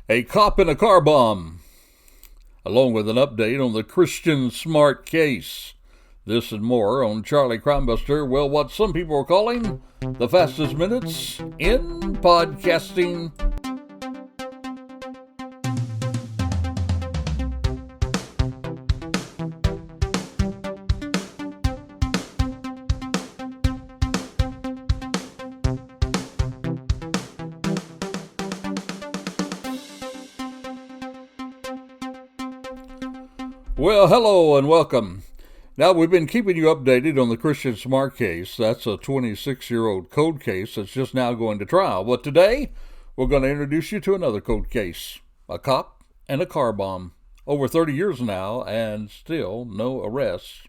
A cop in a car bomb, along with an update on the Kristin Smart case. This and more on Charlie Crimebuster, well, what some people are calling the fastest minutes in podcasting. Well, hello and welcome. Now, we've been keeping you updated on the Kristin Smart case. That's a 26-year-old cold case that's just now going to trial. But today, we're going to introduce you to another cold case. A cop and a car bomb. Over 30 years now, and still no arrests.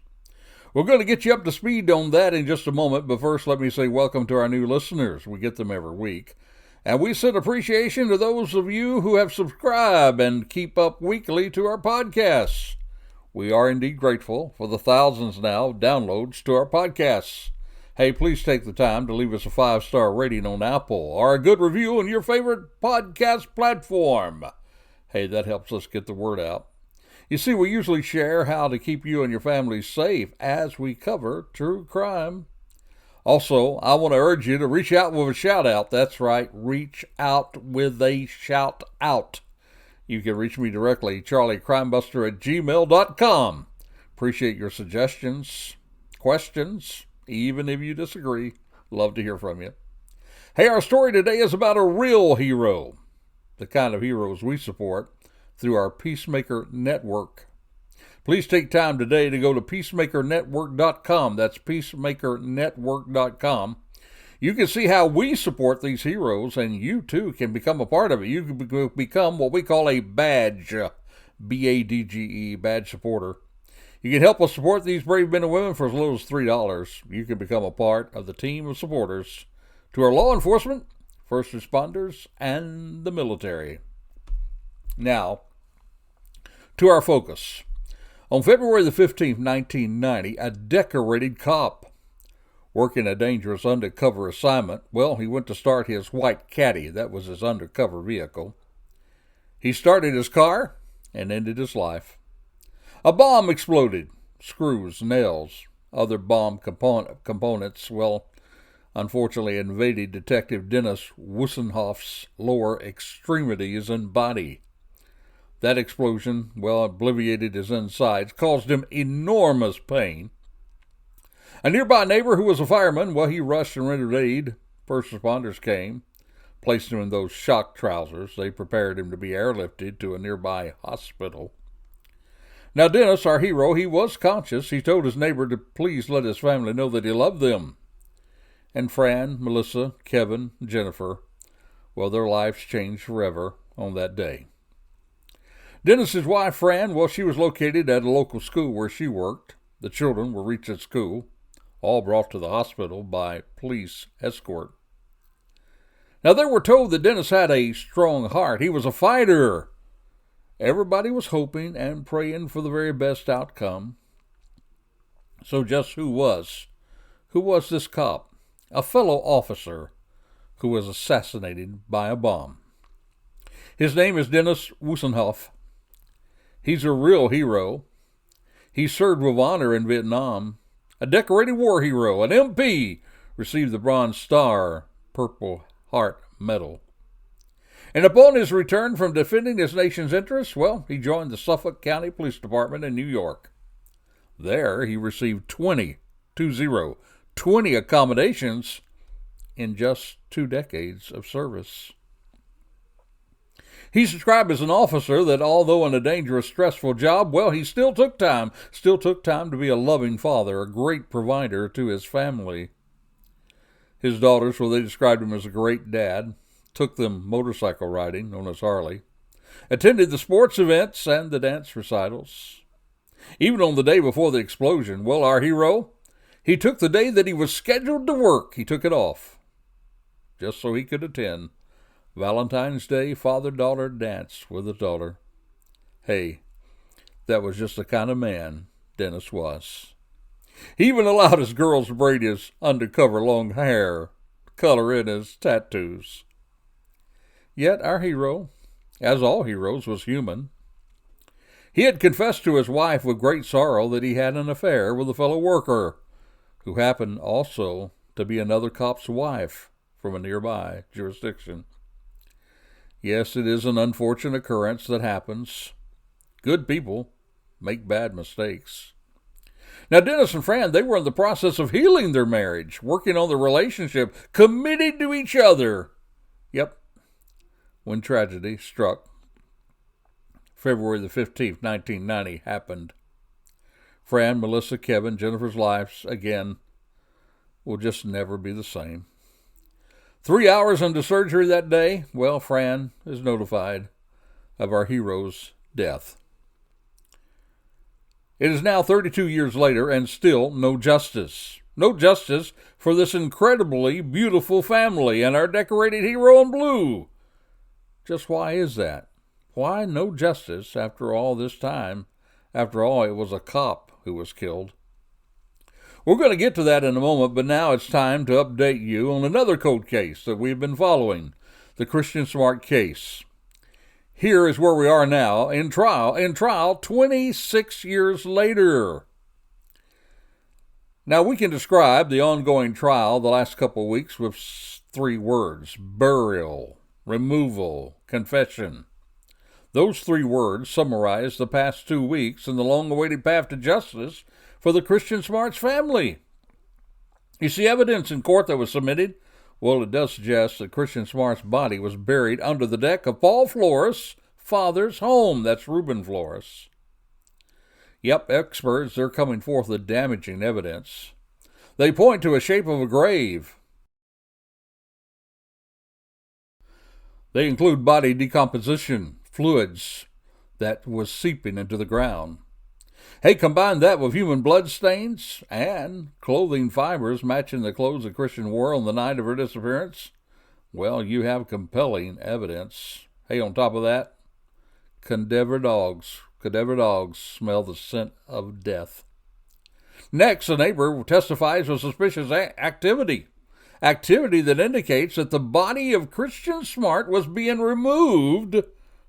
We're going to get you up to speed on that in just a moment, but first let me say welcome to our new listeners. We get them every week. And we send appreciation to those of you who have subscribed and keep up weekly to our podcasts. We are indeed grateful for the thousands now of downloads to our podcasts. Hey, please take the time to leave us a 5-star rating on Apple or a good review on your favorite podcast platform. Hey, that helps us get the word out. You see, we usually share how to keep you and your family safe as we cover true crime. Also, I want to urge you to reach out with a shout-out. That's right, reach out with a shout-out. You can reach me directly, charliecrimebuster@gmail.com. Appreciate your suggestions, questions, even if you disagree. Love to hear from you. Hey, our story today is about a real hero, the kind of heroes we support through our Peacemaker Network. Please take time today to go to peacemakernetwork.com. That's peacemakernetwork.com. You can see how we support these heroes, and you too can become a part of it. You can become what we call a badge, B-A-D-G-E, badge supporter. You can help us support these brave men and women for as little as $3. You can become a part of the team of supporters to our law enforcement, first responders, and the military. Now, to our focus. On February the 15th, 1990, a decorated cop working a dangerous undercover assignment. Well, he went to start his white caddy. That was his undercover vehicle. He started his car and ended his life. A bomb exploded. Screws, nails, other bomb components, well, unfortunately invaded Detective Dennis Wustenhoff's lower extremities and body. That explosion, well, obliterated his insides, caused him enormous pain. A nearby neighbor who was a fireman, well, he rushed and rendered aid. First responders came, placed him in those shock trousers. They prepared him to be airlifted to a nearby hospital. Now, Dennis, our hero, he was conscious. He told his neighbor to please let his family know that he loved them. And Fran, Melissa, Kevin, Jennifer, well, their lives changed forever on that day. Dennis's wife, Fran, well, she was located at a local school where she worked. The children were reached at school, all brought to the hospital by police escort. Now, they were told that Dennis had a strong heart. He was a fighter. Everybody was hoping and praying for the very best outcome. So just who was this cop? A fellow officer who was assassinated by a bomb. His name is Dennis Wustenhoff. He's a real hero. He served with honor in Vietnam. A decorated war hero, an MP, received the Bronze Star, Purple Heart Medal. And upon his return from defending his nation's interests, well, he joined the Suffolk County Police Department in New York. There, he received 20 accommodations in just 2 decades of service. He's described as an officer that, although in a dangerous, stressful job, well, he still took time to be a loving father, a great provider to his family. His daughters, well, they described him as a great dad, took them motorcycle riding on his Harley, attended the sports events and the dance recitals. Even on the day before the explosion, well, our hero, he took the day that he was scheduled to work, he took it off, just so he could attend Valentine's Day father-daughter dance with his daughter. Hey, that was just the kind of man Dennis was. He even allowed his girls to braid his undercover long hair, color in his tattoos. Yet our hero, as all heroes, was human. He had confessed to his wife with great sorrow that he had an affair with a fellow worker, who happened also to be another cop's wife from a nearby jurisdiction. Yes, it is an unfortunate occurrence that happens. Good people make bad mistakes. Now, Dennis and Fran, they were in the process of healing their marriage, working on the relationship, committed to each other. Yep, when tragedy struck. February the 15th, 1990 happened. Fran, Melissa, Kevin, Jennifer's lives, again, will just never be the same. 3 hours into surgery that day, well, Fran is notified of our hero's death. It is now 32 years later and still no justice. No justice for this incredibly beautiful family and our decorated hero in blue. Just why is that? Why no justice after all this time? After all, it was a cop who was killed. We're going to get to that in a moment, but now it's time to update you on another cold case that we've been following, the Kristin Smart case. Here is where we are now in trial 26 years later. Now, we can describe the ongoing trial the last couple of weeks with 3 words: burial, removal, confession. Those 3 words summarize the past 2 weeks and the long-awaited path to justice for the Kristin Smart's family. You see evidence in court that was submitted? Well, it does suggest that Kristin Smart's body was buried under the deck of Paul Flores' father's home. That's Ruben Flores. Yep, experts, they're coming forth with damaging evidence. They point to a shape of a grave. They include body decomposition, fluids that was seeping into the ground. Hey, combine that with human blood stains and clothing fibers matching the clothes that Kristin wore on the night of her disappearance. Well, you have compelling evidence. Hey, on top of that, cadaver dogs smell the scent of death. Next, a neighbor testifies of suspicious activity that indicates that the body of Kristin Smart was being removed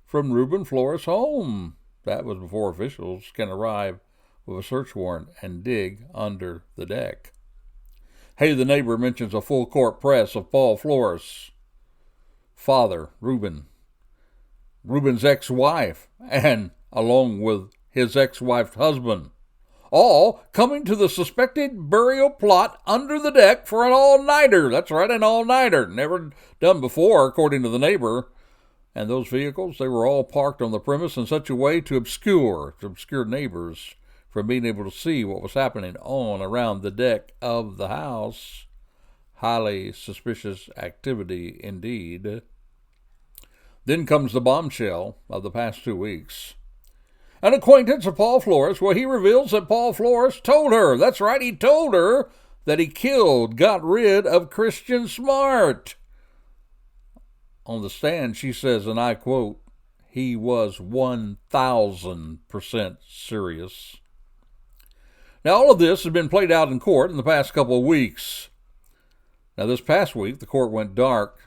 from Ruben Flores' home. That was before officials can arrive with a search warrant and dig under the deck. Hey, the neighbor mentions a full court press of Paul Flores' father, Ruben's ex-wife, and along with his ex-wife's husband, all coming to the suspected burial plot under the deck for an all-nighter. That's right, an all-nighter. Never done before, according to the neighbor. And those vehicles, they were all parked on the premise in such a way to obscure neighbors from being able to see what was happening on around the deck of the house. Highly suspicious activity indeed. Then comes the bombshell of the past 2 weeks. An acquaintance of Paul Flores, he reveals that Paul Flores told her, that's right, he told her that he got rid of Kristin Smart. On the stand, she says, and I quote, he was 1,000% serious. Now, all of this has been played out in court in the past couple of weeks. Now, this past week, the court went dark,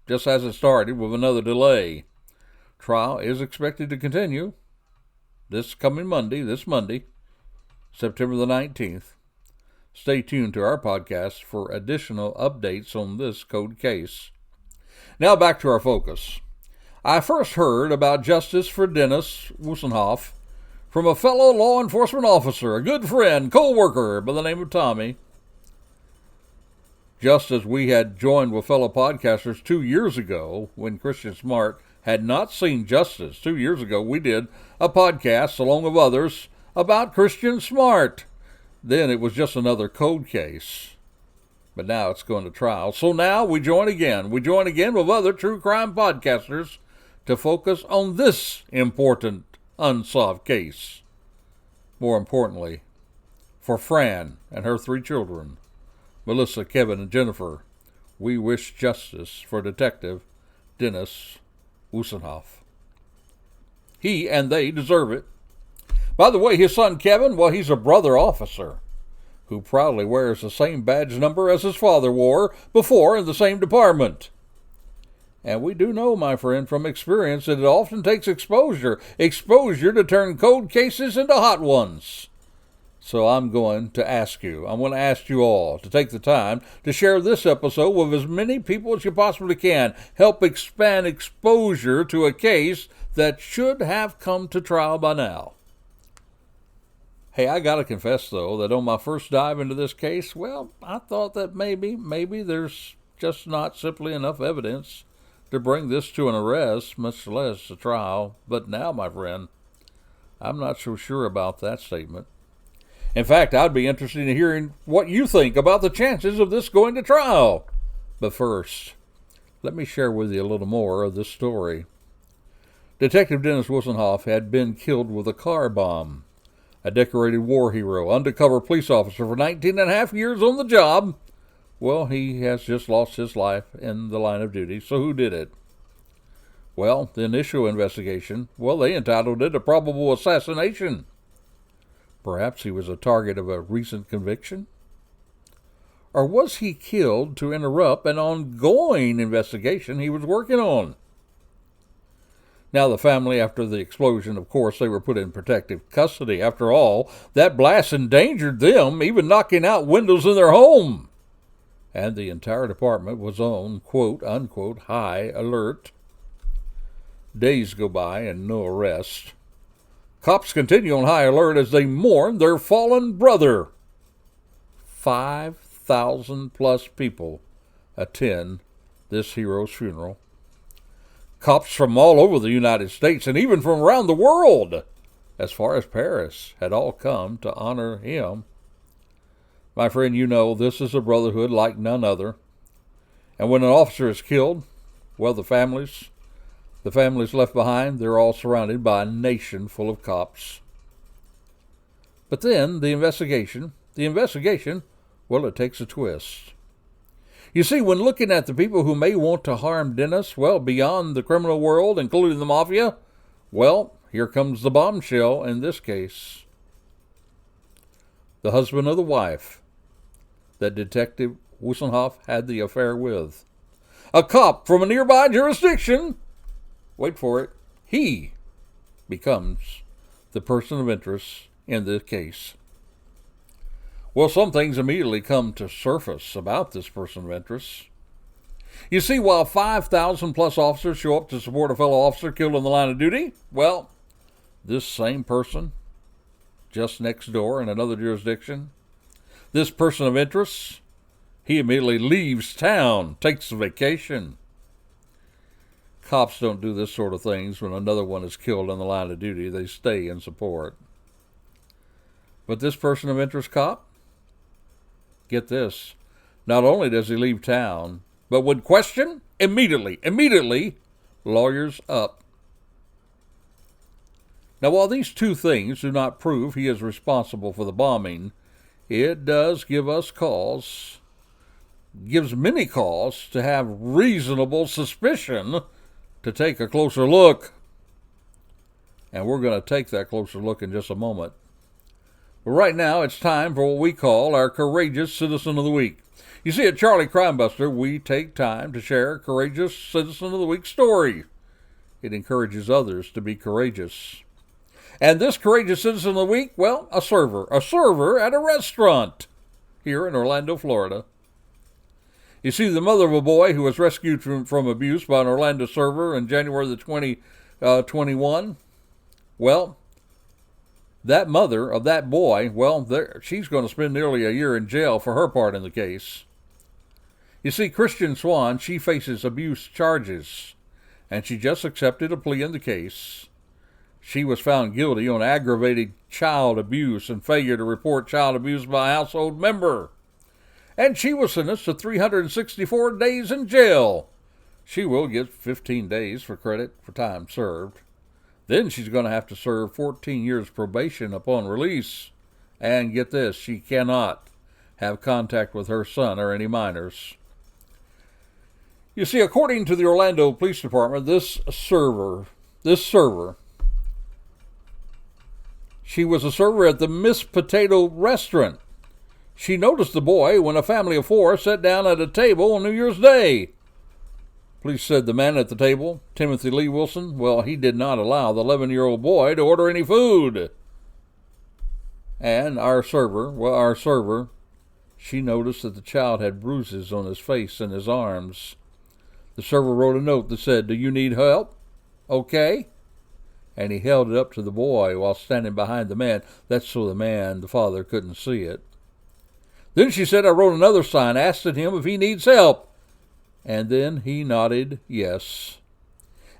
just as it started, with another delay. Trial is expected to continue this Monday, September the 19th. Stay tuned to our podcast for additional updates on this cold case. Now back to our focus. I first heard about justice for Dennis Wustenhoff from a fellow law enforcement officer, a good friend, co-worker by the name of Tommy. Just as we had joined with fellow podcasters 2 years ago when Kristin Smart had not seen justice. 2 years ago we did a podcast along with others about Kristin Smart. Then it was just another cold case. But now it's going to trial. So now we join again. We join again with other true crime podcasters to focus on this important unsolved case. More importantly, for Fran and her 3 children, Melissa, Kevin, and Jennifer, we wish justice for Detective Dennis Wustenhoff. He and they deserve it. By the way, his son Kevin, he's a brother officer who proudly wears the same badge number as his father wore before in the same department. And we do know, my friend, from experience that it often takes exposure to turn cold cases into hot ones. So I'm going to ask you all to take the time to share this episode with as many people as you possibly can. Help expand exposure to a case that should have come to trial by now. Hey, I gotta confess, though, that on my first dive into this case, well, I thought that maybe there's just not simply enough evidence to bring this to an arrest, much less a trial. But now, my friend, I'm not so sure about that statement. In fact, I'd be interested in hearing what you think about the chances of this going to trial. But first, let me share with you a little more of this story. Detective Dennis Wustenhoff had been killed with a car bomb. A decorated war hero, undercover police officer for 19 and a half years on the job. Well, he has just lost his life in the line of duty. So who did it? Well, the initial investigation, they entitled it a probable assassination. Perhaps he was a target of a recent conviction? Or was he killed to interrupt an ongoing investigation he was working on? Now, the family, after the explosion, of course, they were put in protective custody. After all, that blast endangered them, even knocking out windows in their home. And the entire department was on, quote-unquote, high alert. Days go by and no arrest. Cops continue on high alert as they mourn their fallen brother. 5,000 plus people attend this hero's funeral. Cops from all over the United States and even from around the world, as far as Paris, had all come to honor him. My friend, you know this is a brotherhood like none other. And when an officer is killed, the families left behind, they're all surrounded by a nation full of cops. But then the investigation, it takes a twist. You see, when looking at the people who may want to harm Dennis, beyond the criminal world, including the mafia, here comes the bombshell in this case. The husband of the wife that Detective Wustenhoff had the affair with. A cop from a nearby jurisdiction. Wait for it. He becomes the person of interest in this case. Some things immediately come to surface about this person of interest. You see, while 5,000 plus officers show up to support a fellow officer killed in the line of duty, this same person, just next door in another jurisdiction, this person of interest, he immediately leaves town, takes a vacation. Cops don't do this sort of things when another one is killed in the line of duty. They stay in support. But this person of interest cop, get this, not only does he leave town, but when questioned, immediately, lawyers up. Now, while these two things do not prove he is responsible for the bombing, it does give many cause to have reasonable suspicion to take a closer look. And we're going to take that closer look in just a moment. But right now, it's time for what we call our Courageous Citizen of the Week. You see, at Charlie Crimebuster, we take time to share a Courageous Citizen of the Week story. It encourages others to be courageous. And this Courageous Citizen of the Week, a server at a restaurant here in Orlando, Florida. You see, the mother of a boy who was rescued from abuse by an Orlando server in January of 2021, that mother of that boy, she's going to spend nearly a year in jail for her part in the case. You see, Kristin Smart, she faces abuse charges, and she just accepted a plea in the case. She was found guilty on aggravated child abuse and failure to report child abuse by a household member. And she was sentenced to 364 days in jail. She will get 15 days for credit for time served. Then she's going to have to serve 14 years probation upon release. And get this, she cannot have contact with her son or any minors. You see, according to the Orlando Police Department, this server, she was a server at the Miss Potato restaurant. She noticed the boy when a family of four sat down at a table on New Year's Day. Police said the man at the table, Timothy Lee Wilson, well, he did not allow the 11-year-old boy to order any food. And our server, she noticed that the child had bruises on his face and his arms. The server wrote a note that said, "Do you need help? Okay?" And he held it up to the boy while standing behind the man. That's so the father, couldn't see it. Then she said, "I wrote another sign asking him if he needs help." And then he nodded yes.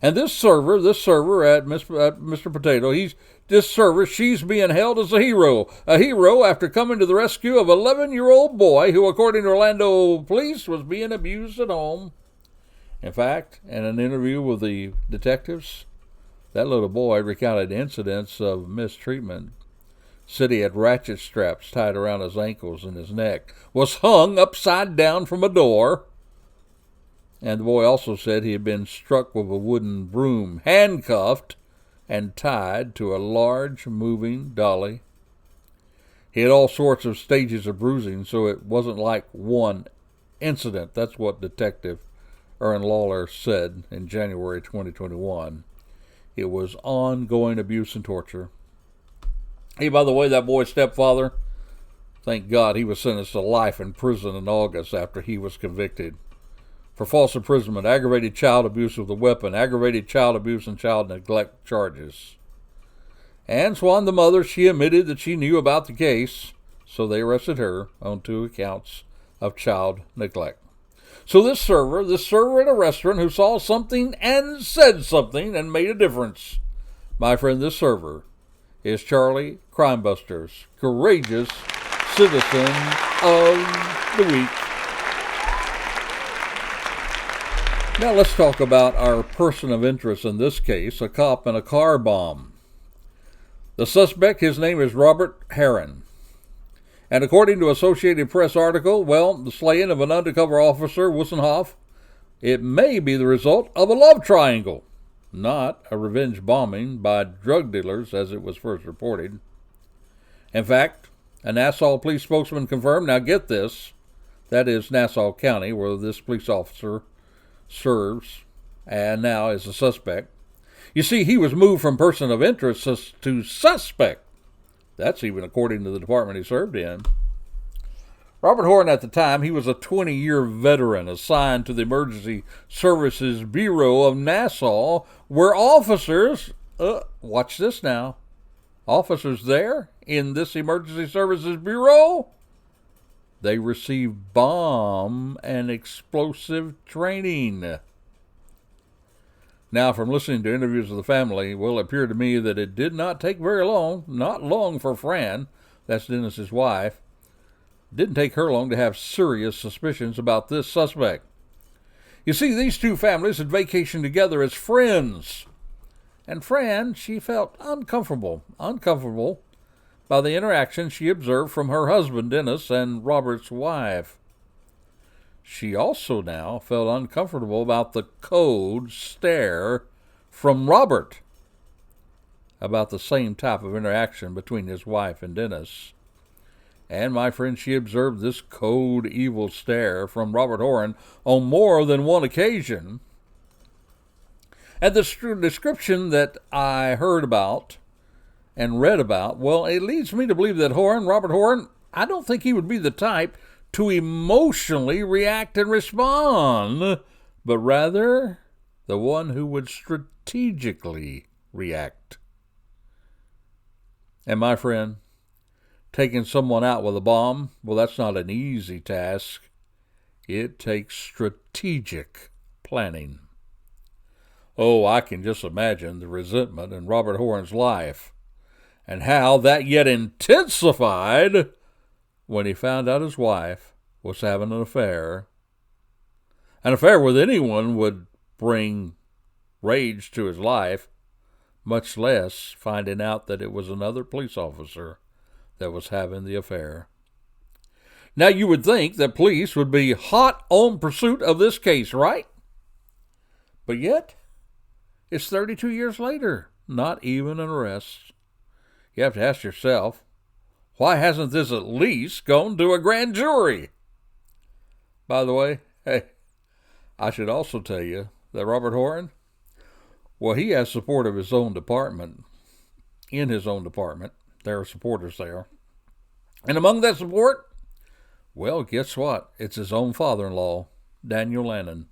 And this server at Mr. Potato, she's being held as a hero after coming to the rescue of an 11-year-old boy who, according to Orlando police, was being abused at home. In fact, in an interview with the detectives, that little boy recounted incidents of mistreatment. Said he had ratchet straps tied around his ankles and his neck, was hung upside down from a door. And the boy also said he had been struck with a wooden broom, handcuffed, and tied to a large moving dolly. He had all sorts of stages of bruising, so it wasn't like one incident. That's what Detective Aaron Lawler said in January 2021. It was ongoing abuse and torture. Hey, by the way, that boy's stepfather, thank God he was sentenced to life in prison in August after he was convicted for false imprisonment, aggravated child abuse with a weapon, aggravated child abuse and child neglect charges. And Swan, the mother, she admitted that she knew about the case, so they arrested her on 2 accounts of child neglect. So this server at a restaurant who saw something and said something and made a difference. My friend, this server is Charlie Crimebuster's Courageous Citizen of the Week. Now let's talk about our person of interest in this case, a cop in a car bomb. The suspect, his name is Robert Herron. And according to Associated Press article, the slaying of an undercover officer, Wustenhoff, it may be the result of a love triangle, not a revenge bombing by drug dealers as it was first reported. In fact, a Nassau police spokesman confirmed, now get this, that is Nassau County where this police officer serves and now is a suspect. You see, he was moved from person of interest to suspect. That's even according to the department he served in. Robert Horn, at the time, he was a 20-year veteran assigned to the Emergency Services Bureau of Nassau, where officers, watch this now, officers there in this Emergency Services Bureau, they received bomb and explosive training. Now, from listening to interviews with the family, it appeared to me that it did not take very long, not long for Fran, that's Dennis's wife, didn't take her long to have serious suspicions about this suspect. You see, these two families had vacationed together as friends. And Fran, she felt uncomfortable by the interaction she observed from her husband, Dennis, and Robert's wife. She also now felt uncomfortable about the cold stare from Robert about the same type of interaction between his wife and Dennis. And my friend, she observed this cold, evil stare from Robert Horn on more than one occasion. And the description that I heard about and read about, it leads me to believe that Robert Horn, I don't think he would be the type to emotionally react and respond, but rather the one who would strategically react. And my friend, taking someone out with a bomb, that's not an easy task. It takes strategic planning. Oh, I can just imagine the resentment in Robert Horn's life and how that yet intensified when he found out his wife was having an affair. An affair with anyone would bring rage to his life, much less finding out that it was another police officer that was having the affair. Now, you would think that police would be hot on pursuit of this case, right? But yet, it's 32 years later, not even an arrest. You have to ask yourself, why hasn't this at least gone to a grand jury? By the way, I should also tell you that Robert Horn? Well, he has support of his own department. In his own department, there are supporters there. And among that support, well, guess what? It's his own father-in-law, Daniel Lannon,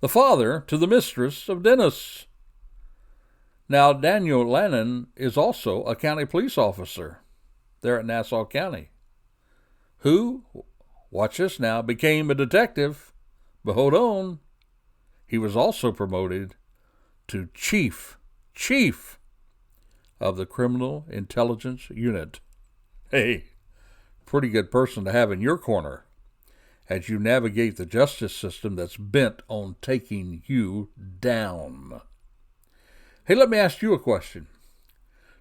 the father to the mistress of Dennis. Now, Daniel Lannon is also a county police officer there at Nassau County, who, watch this now, became a detective, but hold on, he was also promoted to chief of the Criminal Intelligence Unit. Hey, pretty good person to have in your corner as you navigate the justice system that's bent on taking you down. Hey, let me ask you a question.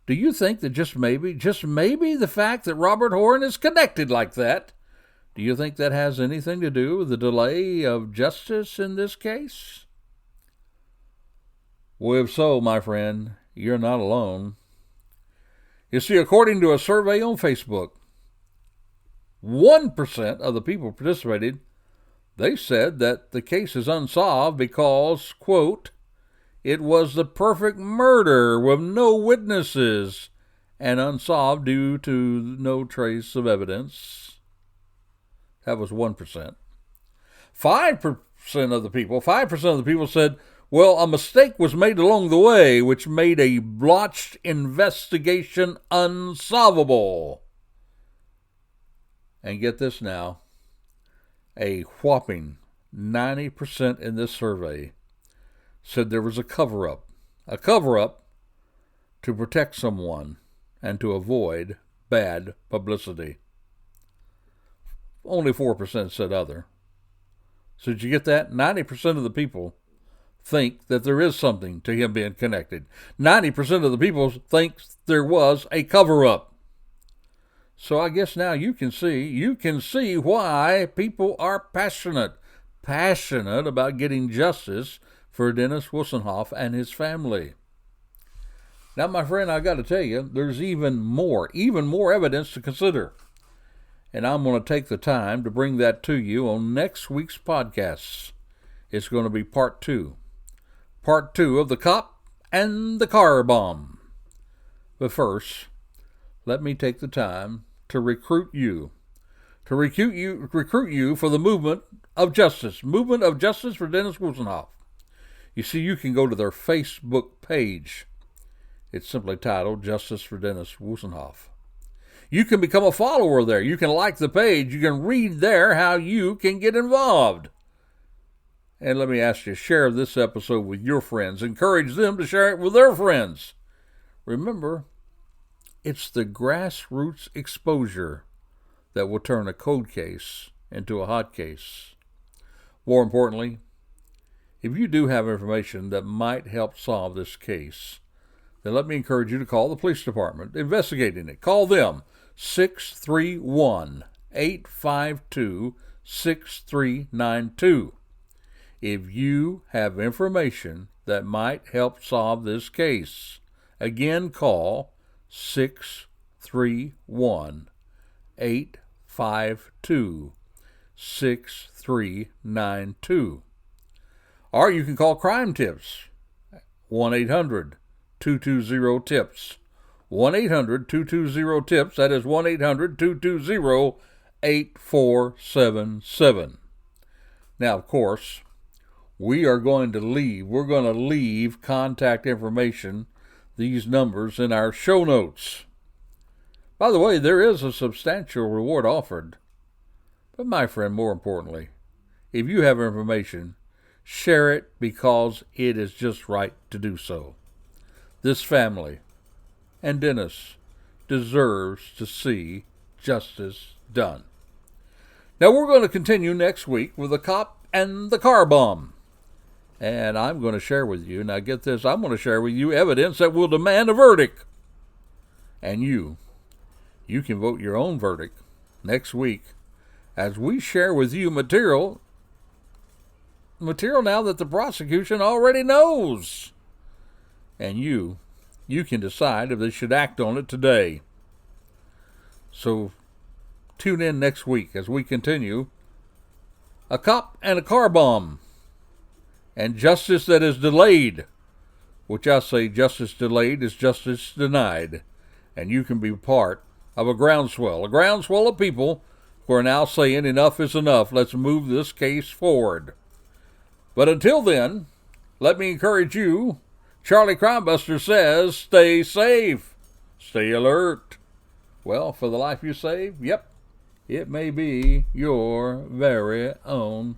Do you think that just maybe the fact that Robert Horn is connected like that, do you think that has anything to do with the delay of justice in this case? Well, if so, my friend, you're not alone. You see, according to a survey on Facebook, 1% of the people participated, they said that the case is unsolved because, quote, it was the perfect murder with no witnesses and unsolved due to no trace of evidence. That was 1%. 5% of the people said, well, a mistake was made along the way, which made a botched investigation unsolvable. And get this now, a whopping 90% in this survey said there was a cover-up to protect someone and to avoid bad publicity. Only 4% said other. So did you get that? 90% of the people think that there is something to him being connected. 90% of the people think there was a cover-up. So I guess now you can see why people are passionate about getting justice for Dennis Wustenhoff and his family. Now, my friend, I got to tell you, there's even more evidence to consider. And I'm going to take the time to bring that to you on next week's podcasts. It's going to be part two of the cop and the car bomb. But first, let me take the time to recruit you for the movement of justice for Dennis Wustenhoff. You see, you can go to their Facebook page. It's simply titled Justice for Dennis Wustenhoff. You can become a follower there. You can like the page. You can read there how you can get involved. And let me ask you, share this episode with your friends. Encourage them to share it with their friends. Remember, it's the grassroots exposure that will turn a cold case into a hot case. More importantly, if you do have information that might help solve this case, then let me encourage you to call the police department investigating it. Call them 631-852-6392. If you have information that might help solve this case, again call 631-852-6392. Or you can call Crime Tips, 1-800-220-TIPS. 1-800-220-TIPS. That is 1-800-220-8477. Now, of course, we're going to leave contact information, these numbers, in our show notes. By the way, there is a substantial reward offered. But my friend, more importantly, if you have information, share it because it is just right to do so. This family and Dennis deserves to see justice done. Now we're going to continue next week with the cop and the car bomb. And I'm going to share with you, now get this, I'm going to share with you evidence that will demand a verdict. And you can vote your own verdict next week as we share with you material now that the prosecution already knows. And you can decide if they should act on it today. So tune in next week as we continue A Cop and a Car Bomb. And justice that is delayed, which I say justice delayed is justice denied. And you can be part of a groundswell of people who are now saying enough is enough. Let's move this case forward. But until then, let me encourage you. Charlie Crimebuster says, stay safe, stay alert. Well, for the life you save, yep, it may be your very own.